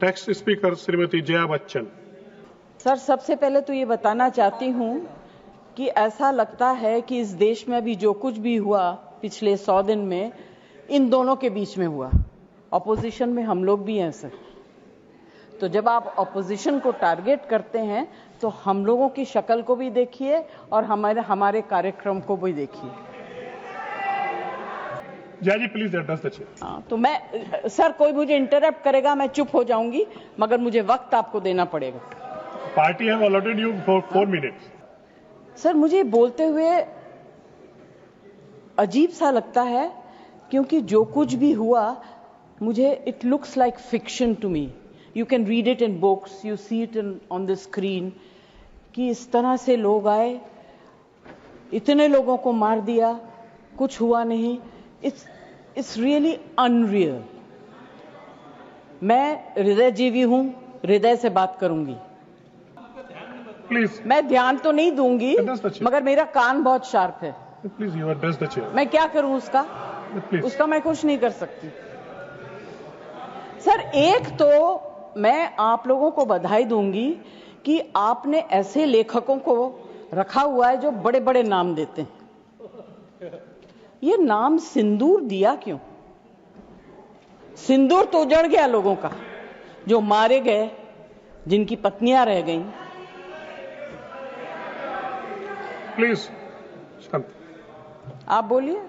Next speaker Shrimati Jaya Bachchan. Sir, सबसे पहले तो ये बताना चाहती हूँ कि ऐसा लगता है कि इस देश में अभी जो कुछ भी हुआ पिछले 100 दिन में इन दोनों के बीच में हुआ। ऑपोजिशन में हम लोग भी हैं सर, तो जब आप ऑपोजिशन को टारगेट करते हैं तो हम लोगों की शक्ल को भी देखिए और हमारे कार्यक्रम को भी देखिए। जया जी प्लीज एड्रेस द चेयर। तो मैं सर, कोई मुझे इंटरप्ट करेगा मैं चुप हो जाऊंगी, मगर मुझे वक्त आपको देना पड़ेगा। Party have allotted you for 4 minutes. Sir, मुझे बोलते हुए अजीब सा लगता है क्योंकि जो कुछ भी हुआ मुझे it looks like fiction to me. You can read it in books, you see it on the screen कि इस तरह से लोग आए, इतने लोगों को मार दिया, कुछ हुआ नहीं। It's really unreal. मैं हृदयजीवी हूं, हृदय से बात करूंगी। प्लीज, मैं ध्यान तो नहीं दूंगी मगर मेरा कान बहुत शार्प है। Please you address the chair. मैं क्या करूं उसका? उसका मैं कुछ नहीं कर सकती। सर, एक तो मैं आप लोगों को बधाई दूंगी कि आपने ऐसे लेखकों को रखा हुआ है जो बड़े बड़े नाम देते हैं। ये नाम सिंदूर दिया क्यों? सिंदूर तो उजड़ गया लोगों का, जो मारे गए, जिनकी पत्नियां रह गईं। प्लीज शांत। आप बोलिए।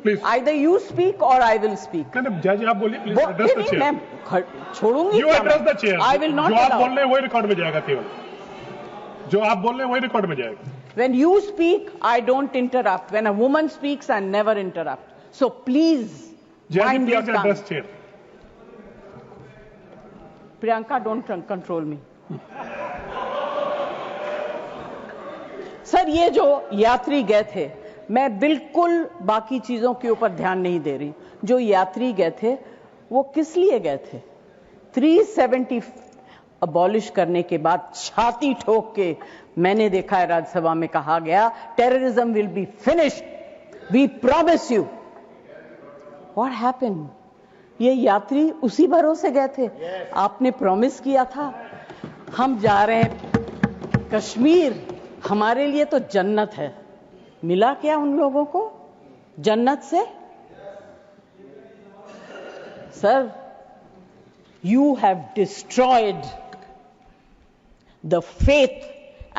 Please either you speak or I will speak. Jaya ji आप बोलिए। Please address the chair. मैं छोड़ूंगी। You address the chair. I will not. जो आप बोल रहे हैं वही रिकॉर्ड में जाएगा। केवल जो आप बोल रहे हैं वही रिकॉर्ड में जाएगा। When you speak, I don't interrupt. When a woman speaks, I never interrupt. So please, mind your tongue. Address chair. Priyanka, don't control me. Sir, ये जो यात्री गए थे, मैं बिल्कुल बाकी चीजों के ऊपर ध्यान नहीं दे रही। जो यात्री गए थे वो किस लिए गए थे? 370 अबॉलिश करने के बाद छाती ठोक के मैंने देखा है राज्यसभा में कहा गया terrorism will be finished, we promise you. What happened? ये यात्री उसी भरोसे गए थे। आपने प्रॉमिस किया था हम जा रहे हैं कश्मीर, हमारे लिए तो जन्नत है। मिला क्या उन लोगों को जन्नत से? Sir, you have destroyed the faith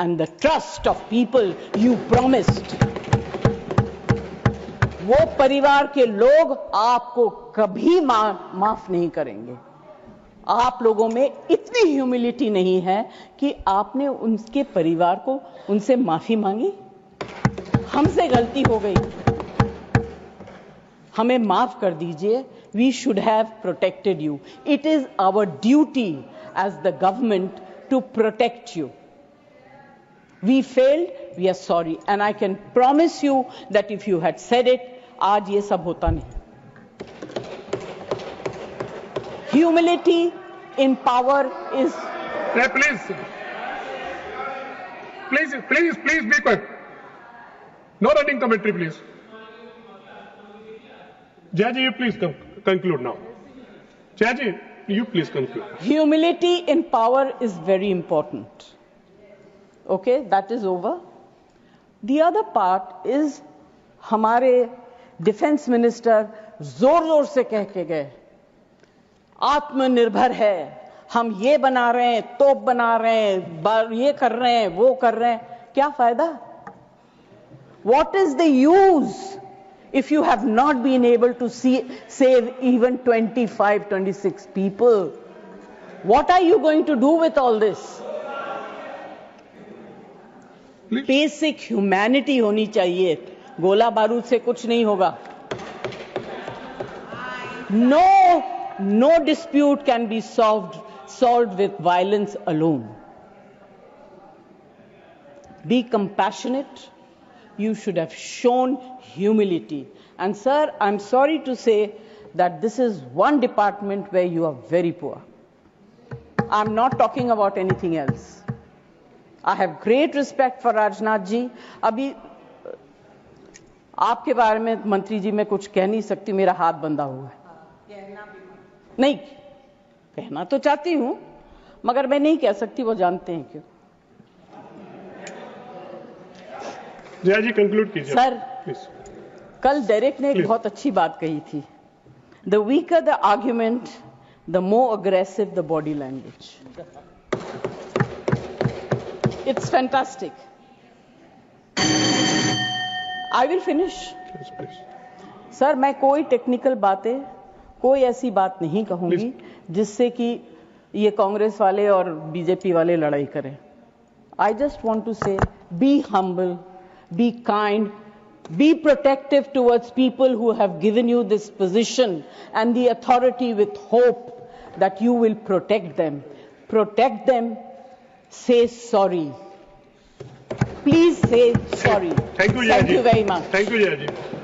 and the trust of people you promised. वो परिवार के लोग आपको कभी माफ नहीं करेंगे। आप लोगों में इतनी ह्यूमिलिटी नहीं है कि आपने उनके परिवार को उनसे माफी मांगी। हमसे गलती हो गई, हमें माफ कर दीजिए। We should have protected you. It is our duty as the government to protect you. We failed, we are sorry. And I can promise you that if you had said it, आज ये सब होता नहीं। Humility in power is... Please be quiet. No running commentary, please. Jaya ji, you please conclude now. Jaya ji, you please conclude. Humility in power is very important. Okay, that is over. The other part is हमारे defence minister जोर जोर से कह के गए आत्मनिर्भर है, हम ये बना रहे हैं, तोप बना रहे हैं, ये कर रहे हैं, वो कर रहे हैं। क्या फायदा? What is the use if you have not been able to save even 25, 26 people? What are you going to do with all this? Please. Basic humanity होनी चाहिए। गोला बारूद से कुछ नहीं होगा। No dispute can be solved with violence alone. Be compassionate. You should have shown humility. And sir, I'm sorry to say that this is one department where you are very poor. I'm not talking about anything else. I have great respect for Rajnath ji. अभी आपके बारे में मंत्री जी मैं कुछ कह नहीं सकती, मेरा हाथ बंधा हुआ है। नहीं, कहना तो चाहती हूं, मगर मैं नहीं कह सकती, वो जानते हैं क्यों। जया जी कंक्लूड कीजिए सर, प्लीज। कल डेरेक ने एक Please. बहुत अच्छी बात कही थी, the weaker the argument the more aggressive the body language. It's fantastic. I will finish. Sir, मैं कोई टेक्निकल बातें, कोई ऐसी बात नहीं कहूंगी जिससे कि ये कांग्रेस वाले और बीजेपी वाले लड़ाई करें। आई जस्ट वांट टू से, be humble, be kind, be protective towards people who have given you this position and the authority, with hope that you will protect them. Protect them. Say sorry. Please say sorry. Thank you, Jaya ji. Thank you very much. Thank you, Jaya ji.